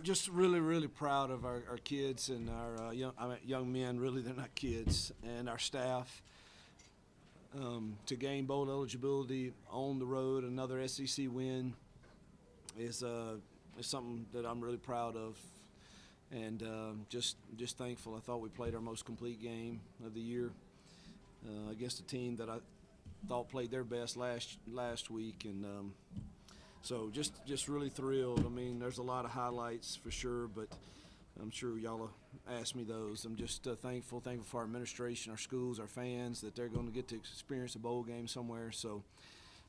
Just really, really proud of our kids and our young men. Really, they're not kids, and our staff to gain bowl eligibility on the road. Another SEC win is something that I'm really proud of, and just thankful. I thought we played our most complete game of the year against a team that I thought played their best last week, and so just really thrilled. I mean, there's a lot of highlights for sure, but I'm sure y'all will ask me those. I'm just thankful for our administration, our schools, our fans, that they're going to get to experience a bowl game somewhere. So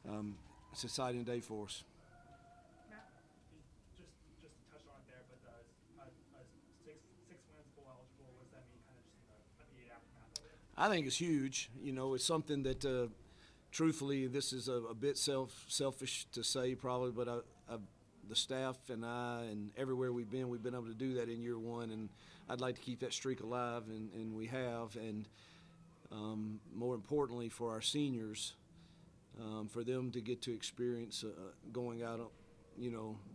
it's an exciting day for us. Matt, just to touch on it there, but six wins bowl eligible. What does that mean, kind of just in the immediate aftermath of it? I think it's huge. You know, it's something that truthfully, this is a bit selfish to say probably, but the staff and I and everywhere we've been able to do that in year one, and I'd like to keep that streak alive, and we have. And more importantly, for our seniors, for them to get to experience going out,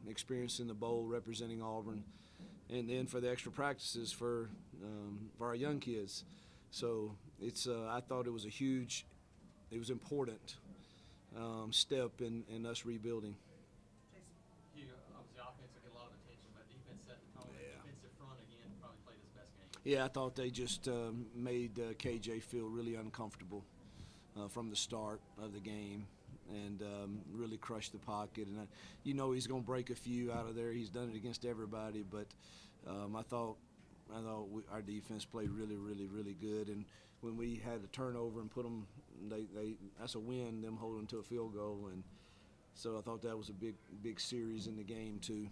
experiencing the bowl, representing Auburn, and then for the extra practices for our young kids. So it's I thought it was important step in us rebuilding. Hugh, obviously offense will get a lot of attention, but defense set the tone. Yeah. Defensive front, again, probably played his best game. Yeah, I thought they just made KJ feel really uncomfortable from the start of the game, and really crushed the pocket. And he's going to break a few out of there. He's done it against everybody, but I thought our defense played really, really, really good. And when we had a turnover and put them, that's a win, them holding to a field goal. And so I thought that was a big series in the game too.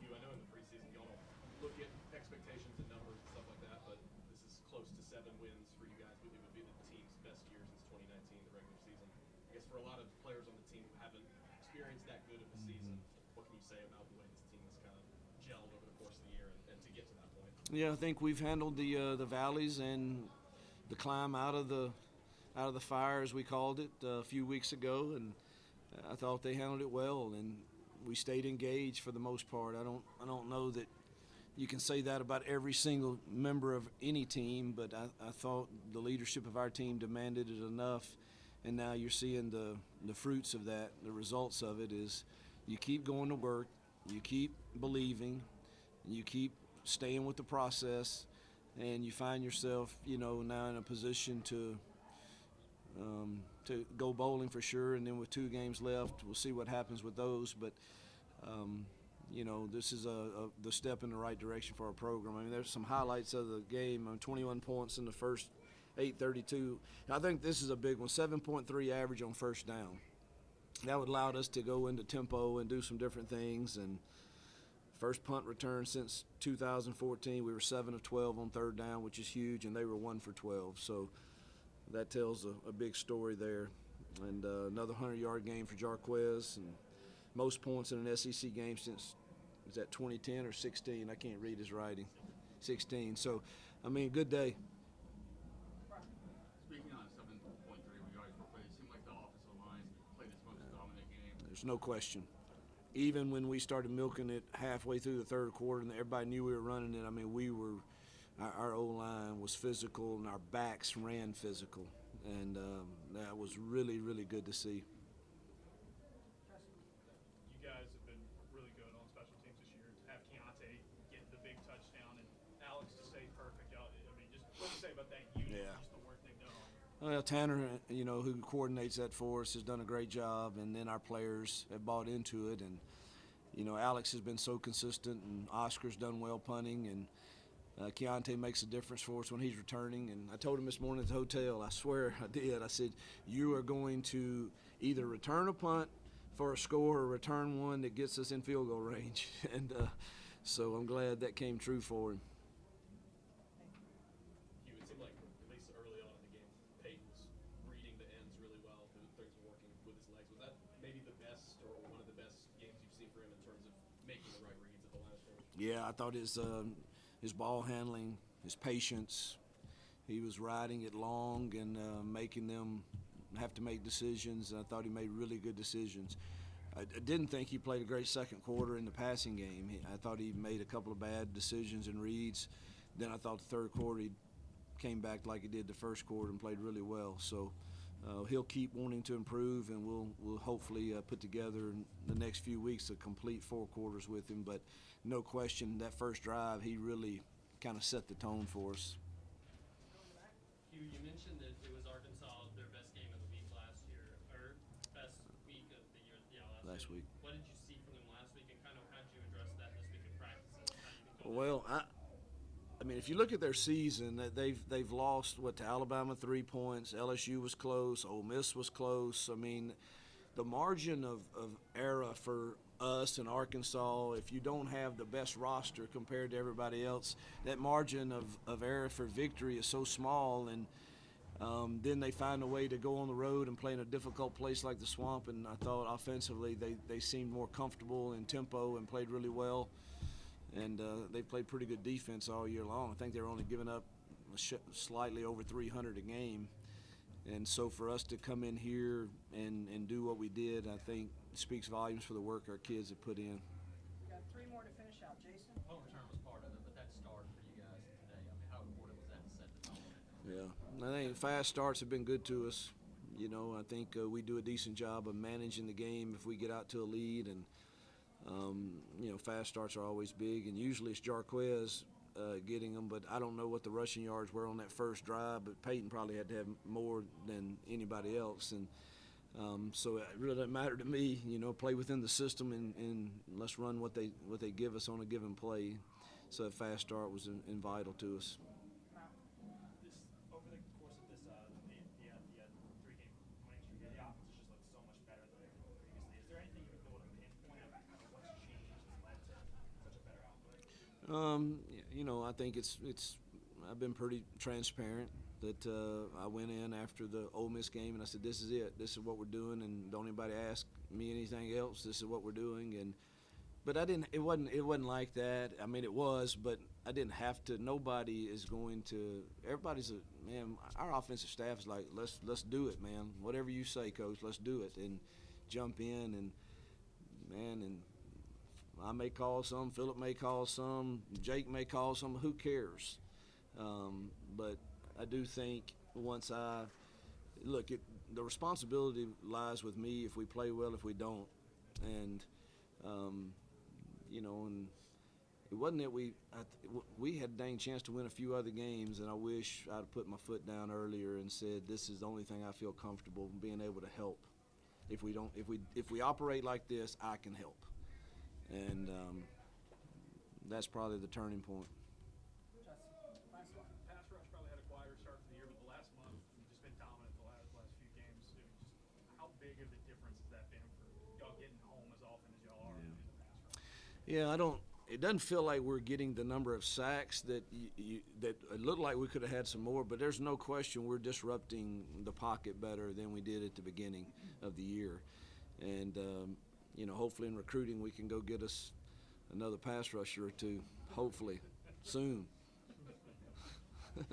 Hugh, I know in the preseason y'all don't look at expectations and numbers and stuff like that, but this is close to 7 wins for you guys. It would be the team's best year since 2019, the regular season. I guess for a lot of players on the team who haven't experienced that good of a season, what can you say about the way this team has kind of gelled over the course of the year and to get to that point? Yeah, I think we've handled the valleys and the climb out of the fire, as we called it, a few weeks ago, and I thought they handled it well, and we stayed engaged for the most part. I don't know that you can say that about every single member of any team, but I thought the leadership of our team demanded it enough, and now you're seeing the fruits of that. The results of it is you keep going to work, you keep believing, and you keep staying with the process, and you find yourself, now in a position to go bowling for sure. And then with 2 games left, we'll see what happens with those. But this is the step in the right direction for our program. I mean, there's some highlights of the game. 21 points in the first 8:32. I think this is a big one. 7.3 average on first down. That would allow us to go into tempo and do some different things. And first punt return since 2014, we were 7 of 12 on third down, which is huge, and they were 1 for 12. So that tells a big story there. And another 100-yard game for Jarquez, and most points in an SEC game since, is that 2010 or 16? I can't read his writing. 16. So, I mean, good day. Speaking on 7.3, where you guys were playing, it seemed like the offensive line played its most dominant game. There's no question. Even when we started milking it halfway through the third quarter and everybody knew we were running it, I mean, our O-line was physical and our backs ran physical. And that was really, really good to see. You guys have been really good on special teams this year. To have Keontae get the big touchdown and Alex to stay perfect. I mean, just what do you say about that unit? Yeah. Just the work they've done on it. Well, Tanner, who coordinates that for us, has done a great job, and then our players have bought into it. And, Alex has been so consistent, and Oscar's done well punting, and Keontae makes a difference for us when he's returning. And I told him this morning at the hotel, I swear I did, I said, you are going to either return a punt for a score or return one that gets us in field goal range. And so I'm glad that came true for him. Hugh, it seemed like, at least early on in the game, Peyton was reading the ends really well. Things were working with his legs. Was that maybe the best or one of the best games you've seen for him in terms of making the right reads at the line of scrimmage? Yeah, I thought his ball handling, his patience, he was riding it long and making them have to make decisions. And I thought he made really good decisions. I didn't think he played a great second quarter in the passing game. I thought he made a couple of bad decisions and reads. Then I thought the third quarter he came back like he did the first quarter and played really well. So he'll keep wanting to improve, and we'll hopefully put together in the next few weeks a complete 4 quarters with him. But no question, that first drive, he really kind of set the tone for us. Hugh, you mentioned that it was Arkansas, their best game of the week last year, or best week of the year, last week. What did you see from them last week, and kind of how did you address that this week in practices? How you think Well, I mean, if you look at their season, they've lost to Alabama 3 points. LSU was close. Ole Miss was close. I mean, the margin of error for us in Arkansas, if you don't have the best roster compared to everybody else, that margin of error for victory is so small. And then they find a way to go on the road and play in a difficult place like the Swamp. And I thought offensively they seemed more comfortable in tempo and played really well. And they played pretty good defense all year long. I think they were only giving up slightly over 300 a game. And so for us to come in here and do what we did, I think speaks volumes for the work our kids have put in. We got 3 more to finish out. Jason? home return was part of it, but that start for you guys today, I mean, how important was that to set the tone? Yeah, I think fast starts have been good to us. You know, I think we do a decent job of managing the game if we get out to a lead, and you know, fast starts are always big, and usually it's Jarquez getting them, but I don't know what the rushing yards were on that first drive, but Peyton probably had to have more than anybody else, and so it really doesn't matter to me. You know, play within the system and let's run what they give us on a given play. So that fast start was vital to us. Over the course of this, the 3-game winning streak, the offense has just looked so much better than previously. Is there anything you can be able to pinpoint of kind of what's changed that's led to such a better output? You know, I think it's I've been pretty transparent that I went in after the Ole Miss game and I said, this is it. This is what we're doing, and don't anybody ask me anything else. This is what we're doing. But I didn't. It wasn't like that. I mean, it was, but I didn't have to. Nobody is going to. Everybody's man. Our offensive staff is like, let's do it, man. Whatever you say, coach, let's do it, and jump in and I may call some, Philip may call some, Jake may call some. Who cares? But I do think once the responsibility lies with me if we play well, if we don't, and you know, and it wasn't that we had a dang chance to win a few other games, and I wish I'd put my foot down earlier and said this is the only thing I feel comfortable being able to help. If we operate like this, I can help, and that's probably the turning point. Pass rush probably had a quieter start to the year, but the last month you've just been dominant the last few games. Just how big of a difference has that been for y'all getting home as often as y'all are in the pass rush? Yeah, it doesn't feel like we're getting the number of sacks that that it looked like we could have had some more, but there's no question we're disrupting the pocket better than we did at the beginning of the year. And you know, hopefully in recruiting we can go get us another pass rusher or two, hopefully soon. Yep.